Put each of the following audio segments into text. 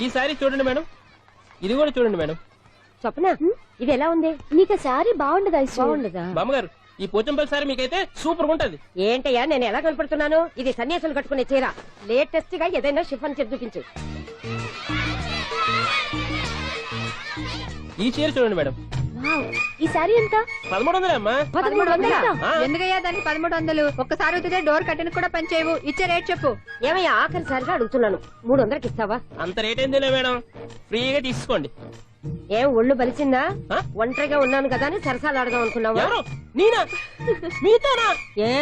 ఈ సారీ చూడండి మేడం, ఇది కూడా చూడండి మేడం. చెప్పనా ఇది ఎలా ఉంది? నీకు సారీ బాగుండదా? బాగుండదా బామ్మగారు, ఈ పోచంపల్లి సారీ మీకైతే సూపర్ ఉంటది. ఏంటయ్యా నేను ఎలా కనపడుతున్నాను? ఇది సన్యాసులు కట్టుకునే చీర. లేటెస్ట్ గా ఏదైనా షిఫాన్ చేసి చూపించు. ఈ చీర చూడండి మేడం. ఈ సారీ ఎంత? 1300 అమ్మా. 1300? ఎందుకయ్యా దానికి 1300? ఒక్కసారి ఉతితే డోర్ కట్టెను కూడా పనిచేయవు. ఇచ్చే రేట్ చెప్పు. ఏమయ్యా ఆఖరిసారిగా అడుగుతున్నాను, 300కి ఇస్తావా? అంత రేట్ ఏందిలే మేడం, ఫ్రీగా తీసుకోండి. ఏం ఒళ్ళు బలిసిందా? ఒంటరిగా ఉన్నాను కదా అని సరసాలు ఆడదాం అనుకున్నావా? ఎవరు? నేనా? మీతోనా? ఏ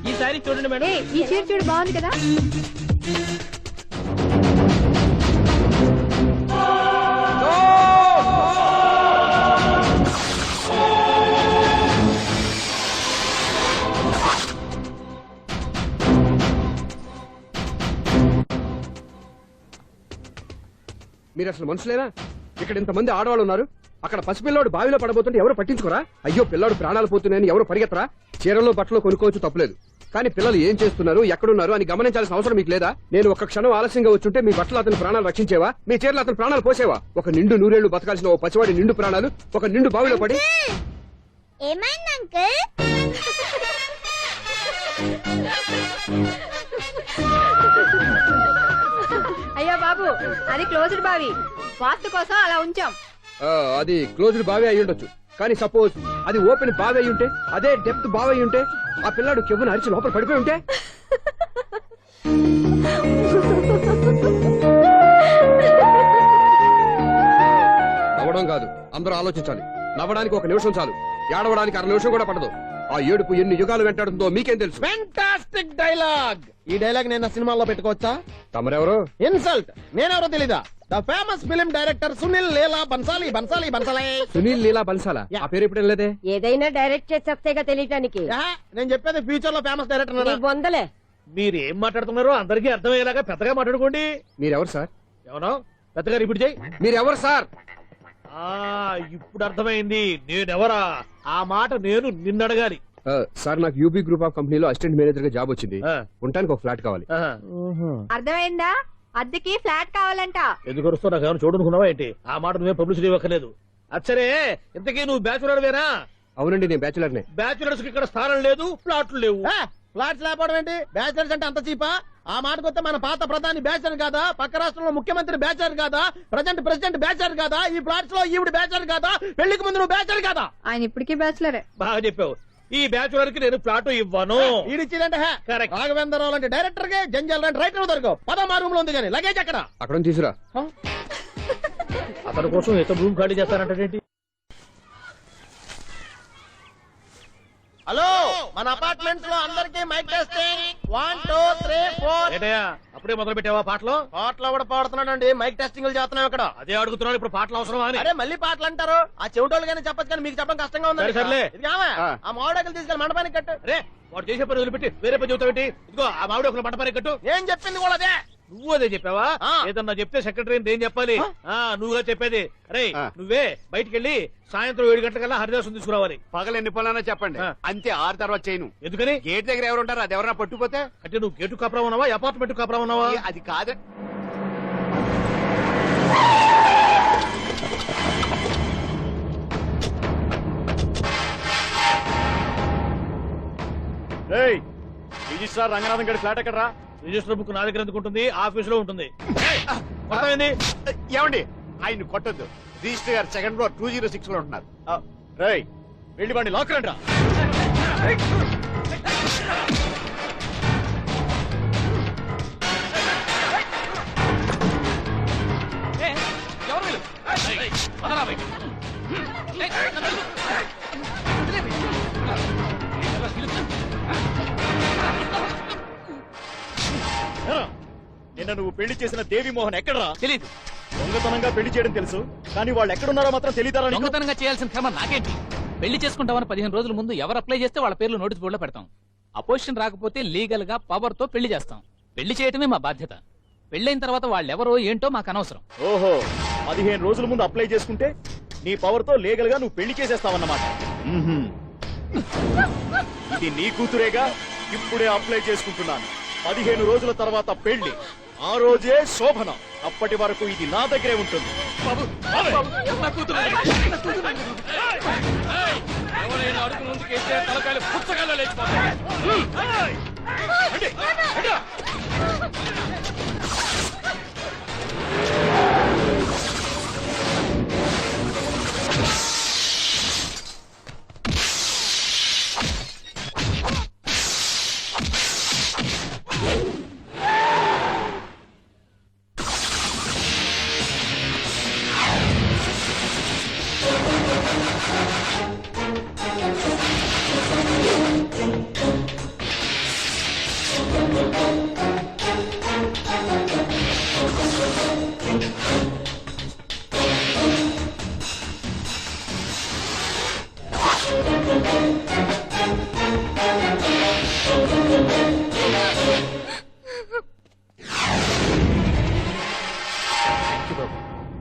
ఈ సారీ చూడండి మేడం. ఈ చీర చూడు బాగుంది కదా. మీరు అసలు మనుషులేనా? ఇక్కడ ఇంతమంది ఆడవాళ్ళు ఉన్నారు, అక్కడ పసిపిల్లాడు బావిలో పడబోతుంటే ఎవరు పట్టించుకోరా? అయ్యో పిల్లాడు ప్రాణాలు పోతున్నాయని ఎవరు పరిగెత్తరా? చీరలో బట్టలు కొనుక్కోవచ్చు, తప్పులేదు. కానీ పిల్లలు ఏం చేస్తున్నారు, ఎక్కడున్నారు అని గమనించాల్సిన అవసరం మీకు లేదా? నేను ఒక క్షణం ఆలస్యంగా వచ్చుంటే మీ బట్టలు అతని ప్రాణాలు రక్షించేవా? మీ చీరలు అతని ప్రాణాలు పోసేవా? ఒక నిండు నూరేళ్లు బతకాల్సిన ఓ పసివాడి నిండు ప్రాణాలు ఒక నిండు బావిలో పడి. ఏమైంది అంకుల్? అయ్యో బాబు, అది క్లోజ్డ్ బావి, వాస్తు కోసం అలా ఉంచాం. అది క్లోజ్డ్ బావి అయి ఉండొచ్చు, కానీ సపోజ్ అది ఓపెన్ బావి అయి ఉంటే, అదే డెప్త్ బావి అయి ఉంటే, ఆ పిల్లాడు చెవును అరిచి లోపల పడిపోయి ఉంటే? నవ్వడం కాదు, అందరూ ఆలోచించాలి. నవ్వడానికి 1 నిమిషం చాలు, ఏడవడానికి 1/2 నిమిషం కూడా పడదు. ఆ ఏడుపు ఎన్ని యుగాలు వెంటాడుతుందో మీకేం తెలుసు? Fantastic dialogue. ఈ డైలాగ్ నేను సినిమాలో పెట్టుకోవచ్చా? తమరెవరు? ఇన్సల్ట్. నేనెవరో తెలీదా? The famous film director Sunil Leela Bhansali. Bhansali Bhansali Sunil Leela బన్సాలా? ఆ పేరు ఎప్పుడేం లేదే. ఏదైనా డైరెక్ట్ చేసేస్తేగా తెలియటానికి. నేను చెప్పేది ఫ్యూచర్ లో ఫేమస్ డైరెక్టర్. వందలే. మీరు ఏం మాట్లాడుతున్నారో అందరికీ అర్థమయ్యేలాగా పెద్దగా మాట్లాడుకోండి. మీరెవరు సార్? ఎవరో పెద్దగా రిపీట్ చేయి. మీరెవరు సార్? ఇప్పుడు అర్థమైంది నేనెవరా. ఆ మాట నేను నిన్నడగాలి. సార్, నాకు యూబీ గ్రూప్ ఆఫ్ కంపెనీలో అసిస్టెంట్ మేనేజర్ గా జాబ్ వచ్చింది. ఉండటానికి ఒక ఫ్లాట్ కావాలి. అర్థమైందా? అద్దెకి ఫ్లాట్ కావాలంట. ఎందుకు వస్తావు? నాకు ఏమైనా చూడనుకున్నావా ఏంటి? ఆ మాట నువ్వే పబ్లిసిటీ ఇవ్వక్కర్లేదు. అచ్చరే, ఇంతకీ నువ్వు బ్యాచులర్ వేరా? అవునండి, నేను బ్యాచులర్ నే. బ్యాచులర్స్ కి ఇక్కడ స్థానం లేదు, ఫ్లాట్లు లేవు. ఫ్లాట్స్ లేకపోవడం ఏంటి? బ్యాచులర్స్ అంటే అంత చీపా? ఆ మాటకొస్తే మన పాత ప్రధాని బ్యాచర్ కాదా? పక్క రాష్ట్రంలో ముఖ్యమంత్రి బ్యాచర్ కాదా? ప్రెసిడెంట్ బ్యాచర్ కాదా? ఈ ఫ్లాట్స్ లో ఈవిడ బ్యాచర్ కాదా? పెళ్లికి ముందు నువ్వు బ్యాచర్ కాదా? ఆయన ఇప్పటికీ బ్యాచులరే. బాగా చెప్పావు. ఈ బ్యాచులర్ కి నేను ఫ్లాట్ ఇవ్వను. ఈడిచ్చిందంటే రాఘవేంద్రరావు లాంటి డైరెక్టర్ కి జంజల్ లాంటి రైటర్ దొరకవు. 13 రూమ్ లో ఉంది కానీ లగేజ్ అక్కడ తీసురా. అతని కోసం ఎంత రూమ్ ఖాళీ చేస్తానంటే? హలో, మన అపార్ట్మెంట్స్ లో అందరికి మైక్ టెస్టింగ్. 1 2 3 4. అప్పుడే మొదలు పెట్టావా పాటలు? పాటలు కూడా పాడుతున్నాడండి. మైక్ టెస్టింగ్ చేస్తున్నాం ఇక్కడ. అదే అడుగుతున్నాడు, ఇప్పుడు పాటలు అవసరమా అని. అరే మళ్ళీ పాటలు అంటారు. ఆ చెవిటోళ్ళు కానీ చెప్పచ్చు, కానీ మీకు చెప్పడం కష్టంగా ఉంది. సర్లే, ఆ మామిడాకులు తీసుకెళ్ళి మండపానికి కట్టు. అరే వాడు చేసే పని వదిలిపెట్టి వేరే పని చెబుతావేంటి? ఇదిగో ఆ మామిడాకులు మండపానికి కట్టు. ఏం చెప్పింది కూడా అదే. నువ్వు అదే చెప్పావా? ఏదన్నా చెప్తే సెక్రటరీ ఏం చెప్పాలి? నువ్వుగా చెప్పేది. అరే నువ్వే బయటికి వెళ్ళి సాయంత్రం 7 గంటలకల్లా హరిదాసం తీసుకురావాలి. పగలు ఎన్ని పనులన్నా చెప్పండి, అంతే. 6 తర్వాత చేయను. ఎందుకని? గేట్ దగ్గర ఎవరు ఉంటారు? అది ఎవరన్నా పట్టుకుపోతే? అంటే నువ్వు గేటు కాపురా ఉన్నావా, అపార్ట్మెంట్ కాపురా ఉన్నావా? అది కాదు. రిజిస్ట్రార్ రంగనాథన్ గడి ఫ్లాట్ ఎక్కడరా? రిజిస్టర్ బుక్ నా దగ్గర ఎందుకు ఉంటుంది? ఆఫీస్ లో ఉంటుంది. ఏమండి, ఆయన కొట్టద్దు. రిజిస్టర్ గారు 2nd floor 206 లో ఉంటున్నారు. వెళ్ళి బండి లాక్ రండి. నిన్న నువ్వు పెళ్లి చేసిన దేవి మోహన్ ఎక్కడరా? తెలీదు. దొంగతనంగా పెళ్లి చేయడం తెలుసు, కానీ వాళ్ళు ఎక్కడున్నారో మాత్రం తెలియదా? దొంగతనంగా చేయాల్సిన క్రమ నాకేంటి? పెళ్లి చేసుకుంటామని 15 రోజుల ముందు ఎవరు అప్లై చేస్తే వాళ్ళ పేర్లు నోటీస్ బోర్డులో పెడతాం. అపోజిషన్ రాకపోతే లీగల్ గా పవర్ తో పెళ్లి చేస్తాం. పెళ్లి చేయటమే మా బాధ్యత. పెళ్ళైన తర్వాత వాళ్ళెవరో ఏంటో మాకు అనవసరం. ఓహో 15 రోజుల ముందు అప్లై చేసుకుంటే నీ పవర్ తో లీగల్ గా నువ్వు పెళ్లి చేసేస్తావన్నమాట. మ్మ్హ్మ్. ఇది నీ కూతురేగా, ఇప్పుడే అప్లై చేసుకుంటున్నాను. 15 రోజుల తర్వాత పెళ్లి, ఆ రోజే శోభన. అప్పటి వరకు ఇది నా దగ్గరే ఉంటుంది. ఎవరైనా అడుగు ముందుకేస్తే తలకాయలు పుచ్చకాయలు లేచిపోతాయి.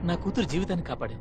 నా కూతురు జీవితాన్ని కాపాడు.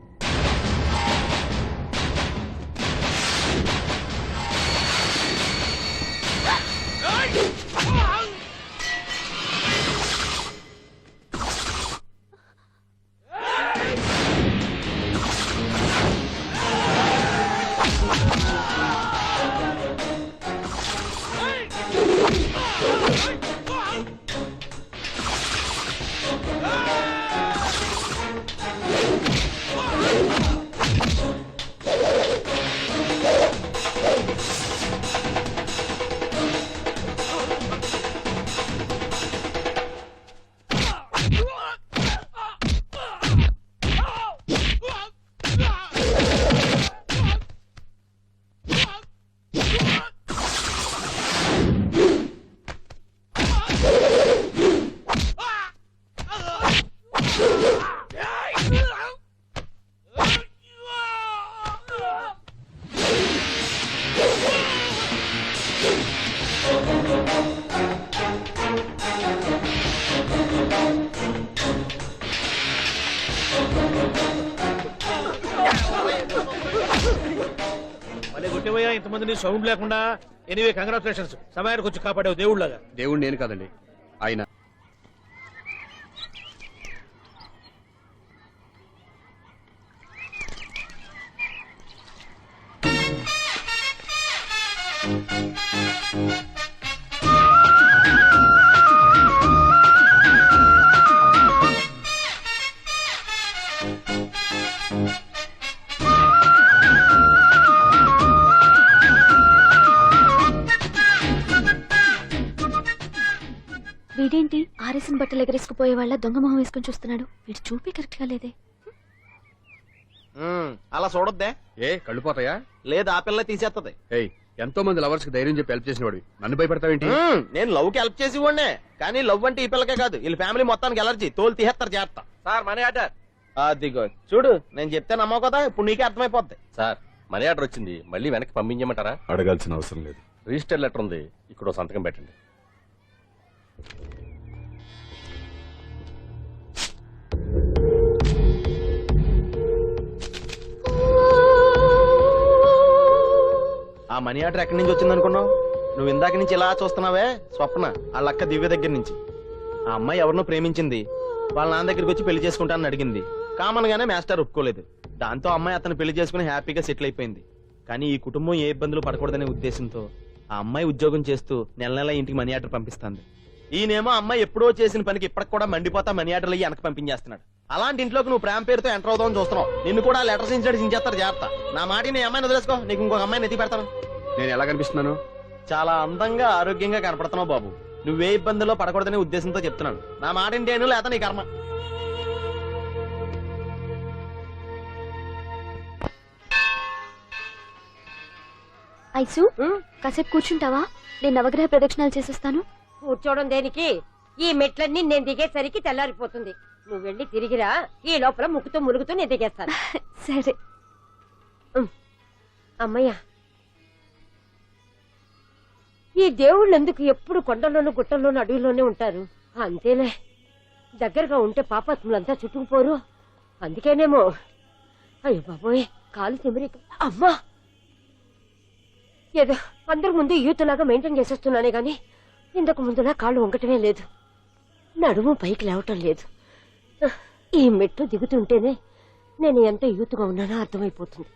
ఇంతమందిని సౌండ్ లేకుండా. ఎనీవే కంగ్రాచులేషన్స్, సమయానికి వచ్చి కాపాడావు దేవుళ్ళగా. దేవుడు నేను కాదండి, ఆయన. వీడేంటి ఆరేసిన బట్టలు ఎగరేసుకుపోయే వాళ్ళ దొంగ మొహం వేసుకుని చూస్తున్నాడు. వీడు చూపి కరెక్ట్ గా లేదే. అలా చూడొద్దే. ఏ కళ్ళు పోతాయా? లేదు, ఆ పిల్ల తీసేస్తది. ఏయ్, ఎంతో మంది లవర్స్ కి ధైర్యం చెప్పి హెల్ప్ చేసిన వాడివి, నన్ను భయపడతావేంటి? నేను లవ్ కి హెల్ప్ చేసి ఇవ్వండి, కానీ లవ్ అంటే ఈ పిల్లకే కాదు, వీళ్ళ ఫ్యామిలీ మొత్తానికి ఎలర్జీ. తోలు తీసేస్తారు చేస్తా. Sir money order. అదిగో చూడు, నేను చెప్తే నమ్మవు కదా, ఇప్పుడు నీకే అర్థమైపోద్ది. సార్ మనీ ఆర్డర్ వచ్చింది, మళ్ళీ వెనక్కి పంపించమంటారా? అడగాల్సిన అవసరం లేదు. రిజిస్టర్ లెటర్ ఉంది, ఇక్కడ సంతకం పెట్టండి. ఆ మనీ ఆర్డర్ ఎక్కడి నుంచి వచ్చింది అనుకున్నావు? నువ్వు ఇందాక నుంచి ఇలా చూస్తున్నావే, స్వప్న వాళ్ళ అక్క దివ్య దగ్గర నుంచి. ఆ అమ్మాయి ఎవరినో ప్రేమించింది, వాళ్ళ నాన్న దగ్గరికి వచ్చి పెళ్లి చేసుకుంటానని అడిగింది. కామన్ గానే మాస్టర్ ఒప్పుకోలేదు. దాంతో అమ్మాయి అతను పెళ్లి చేసుకుని హ్యాపీగా సెటిల్ అయిపోయింది. కానీ ఈ కుటుంబం ఏ ఇబ్బందులు పడకూడదనే ఉద్దేశంతో ఆ అమ్మాయి ఉద్యోగం చేస్తూ నెల నెల ఇంటికి మనీ ఆర్డర్ పంపిస్తుంది. ఈయనేమో అమ్మాయి ఎప్పుడో చేసిన పనికి ఇప్పటికి కూడా మండిపోతా మనీ ఆర్డర్లు అయ్యి వెనక పంపించేస్తున్నాడు. అలాంటి ఇంట్లోకి నువ్వు ప్రేమ పేరుతో ఎంటర్ అవుదామని చూస్తున్నావు. నిన్ను కూడా లెటర్స్ చించేస్తారు జాగ్రత్త. నా మాట నీ అమ్మాయిని వదిలేసుకో, నీకు ఇంకొక అమ్మాయిని ఎత్తి పెడతాను. నేను ఎలా కనిపిస్తున్నాను? చాలా అందంగా ఆరోగ్యంగా కనపడుతున్నావు బాబు. నువ్వే ఇబ్బందుల్లో పడకూడదనే ఉద్దేశంతో చెప్తున్నాను. నా మాట ఏంటేను, లేత నీ కర్మ. ఐసు కాసేపు కూర్చుంటావా? నేను నవగ్రహ ప్రదక్షిణాలు చేసేస్తాను. కూర్చోవడం దేనికి? ఈ మెట్లన్నీ నేను దిగేసరికి తెల్లారిపోతుంది. నువ్వు వెళ్ళి తిరిగిరా, ఈ లోపల ముక్కుతూ ములుగుతూ నేను దిగేస్తాను. సరే. అమ్మయ్యా, ఈ దేవుళ్ళు ఎందుకు ఎప్పుడు కొండల్లోనూ గుట్టల్లోనూ అడవిలోనే ఉంటారు? అంతేలే, దగ్గరగా ఉంటే పాపాత్ములంతా చుట్టుకుపోరు. అందుకేనేమో. అయ్యో బాబోయ్, కాలు తిమిరి. అమ్మా, ఏదో అందరి ముందు యూత్లాగా మెయింటైన్ చేసేస్తున్నానే గాని ఇంతకు ముందులా కాళ్ళు వంకటమే లేదు, నడుము పైకి లేవటం లేదు. ఈ మెట్లు దిగుతుంటేనే నేను ఎంత యూత్గా ఉన్నానో అర్థమైపోతుంది.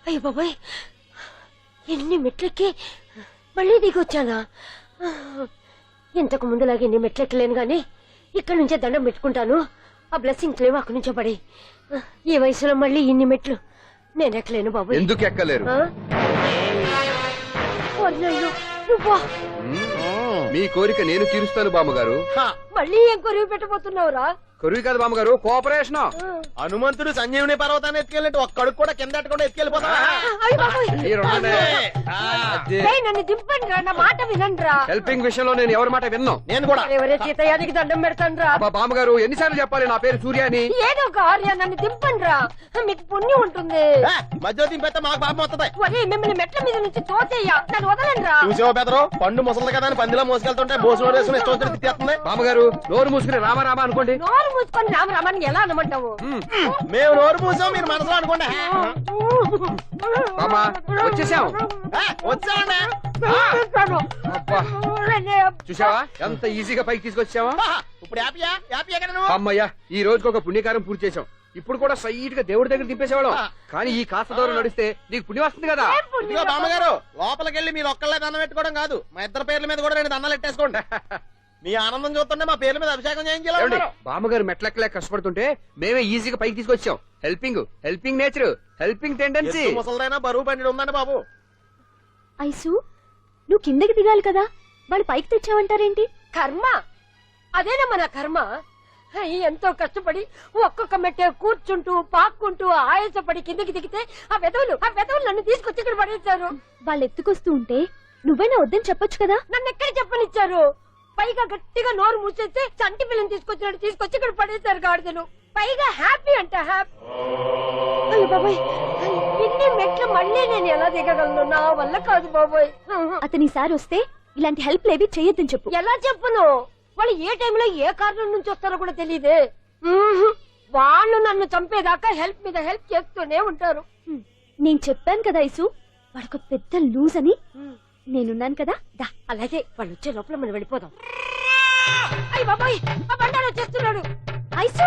అయ్య బాబాయ్, ఎన్ని మెట్లెక్కి మళ్ళీ దిగొచ్చానా? ఇంతకు ముందులాగే ఎన్ని మెట్లెక్కలేను గాని ఇక్కడి నుంచే దండం పెట్టుకుంటాను. ఆ బ్లెస్సింగ్స్ లేవు అక్కడి నుంచో పడి. ఈ వయసులో మళ్ళీ ఇన్ని మెట్లు నేను ఎక్కలేను బాబు. ఎందుకు ఎక్కలేరు? నువ్వా? మీ కోరిక నేను తీరుస్తాను బామ్మగారు. మళ్ళీ ఏం కొరివి పెట్టబోతున్నావురా? కొరివి కాదు బామ్మగారు, కోఆపరేషన్. హనుమంతుడు సంజీవుని పర్వతాన్ని ఎత్తుకెళ్ళినట్టు ఒక్కడికి కూడా కింద ఎట్టకుండా ఎత్తుకెళ్ళిపోతా. నన్ను దింపండి రా, నా మాట వినండి రా. హెల్పింగ్ విషయంలో నేను ఎవరి మాట విన్నాను. నేను కూడా ఎవరే సీతయ్యానికి దండం పెడతాను రా. బామ్మగారు ఎన్నిసార్లు చెప్పాలి నా పేరు సూర్య అని? ఏదో ఒక ఆర్య, నన్ను దింపండి రా, మీకు పుణ్యం ఉంటుంది. మధ్య దింపేస్తే మాకు పాపం వస్తుంది. ఒరే, మిమ్మల్ని మెట్ల మీద నుంచి తోసేయ్యా, నన్ను వదలండి రా. చూసావా బెదరు, పండు ముసలి కదా అని పందిలో మోసుకెళ్తుంటే బోసు వేసుకుని ఇష్టం వచ్చినట్టు తిట్టేస్తుంది. బామ్మగారు నోరు మూసుకుని రామారామా అనుకోండి. నోరు మూసుకొని రామరామని ఎలా అనమంటావు? మేము నోరు మూసాం, మీరు మనసులో అనుకోండి. బామ్మా వచ్చేసాం. వచ్చామండి. అబ్బా, చూసావా ఎంత ఈజీగా పైకి తీసుకొచ్చావా? ఇప్పుడు హ్యాపీయా? హ్యాపీయా కదా నువ్వు? అమ్మయ్యా, ఈ రోజుకి ఒక పుణ్యకారం పూర్తి చేసాం. ఇప్పుడు కూడా సైట్ గా దేవుడి దగ్గర దింపేసేవాళ్ళం. కానీ ఈ కాస్త దూరం నడిస్తే నీకు పుణ్యం వస్తుంది కదా. ఇదిగో బామ్మగారు, లోపలికి వెళ్ళి మీరు ఒక్కళ్ళే దండం పెట్టుకోవడం కాదు, మా ఇద్దరు పేర్ల మీద కూడా 2 దండాలు పెట్టేసుకోండి. మీ ఆనందం చూస్తుంటే మా పేర్ల మీద అభిషేకం చేయించాలి. బామ్మగారు మెట్లెక్కలేక కష్టపడుతుంటే మేమే ఈజీగా పైకి తీసుకొచ్చాం. Helping nature, helping tendency. ముసలిదైనా బరువు బండి ఉందండి బాబు. ఐసు, నువ్వు కిందకి దిగాలి కదా, వాళ్ళు పైకి తెచ్చావంటారేంటి? కర్మ అదేనమ్మా, నా కర్మ. ఎంతో కష్టపడి ఒక్కొక్క మెట్టే కూర్చుంటూ పాక్కుంటూ ఆయాసపడి కిందకి దిగితే ఆ వెధవులు నన్ను తీసుకొచ్చి ఇక్కడ పడేశారు. వాళ్ళు ఎత్తుకొస్తూ ఉంటే నువ్వైనా వద్దని చెప్పొచ్చు కదా. నన్ను ఎక్కడ చెప్పనిచ్చారు? పైగా గట్టిగా నోరు మూసేస్తే చంటి పిల్లని తీసుకొచ్చినట్టు తీసుకొచ్చి ఇక్కడ పడేశారు గాడిదలు. పైగా హ్యాపీ అంట హ్యాపీ. అయ్యో బాబోయ్, ఇన్ని మెట్లు మళ్ళీ నేను ఎలా దిగగలను? నా వల్ల కాదు బాబోయ్. అతని సారి వస్తే ఇలాంటి హెల్ప్ లేవి చెయ్యొద్దని చెప్పు. ఎలా చెప్పును? వాళ్ళు ఏ టైంలో ఏ కారణం నుంచి వస్తారో కూడా తెలియదే. వాళ్ళు నన్ను చంపేదాకా హెల్ప్ మీద హెల్ప్ చేస్తూనే ఉంటారు. నేను చెప్పాను కదా ఐసు, వాడొక పెద్ద లూజ్ అని. నేనున్నాను కదా, దా. అలాగే, వాళ్ళు వచ్చే లోపల మనం వెళ్ళిపోదాం. అయ్య బాబాయ్, ఆ బండారు వచ్చేస్తున్నాడు. ఐసు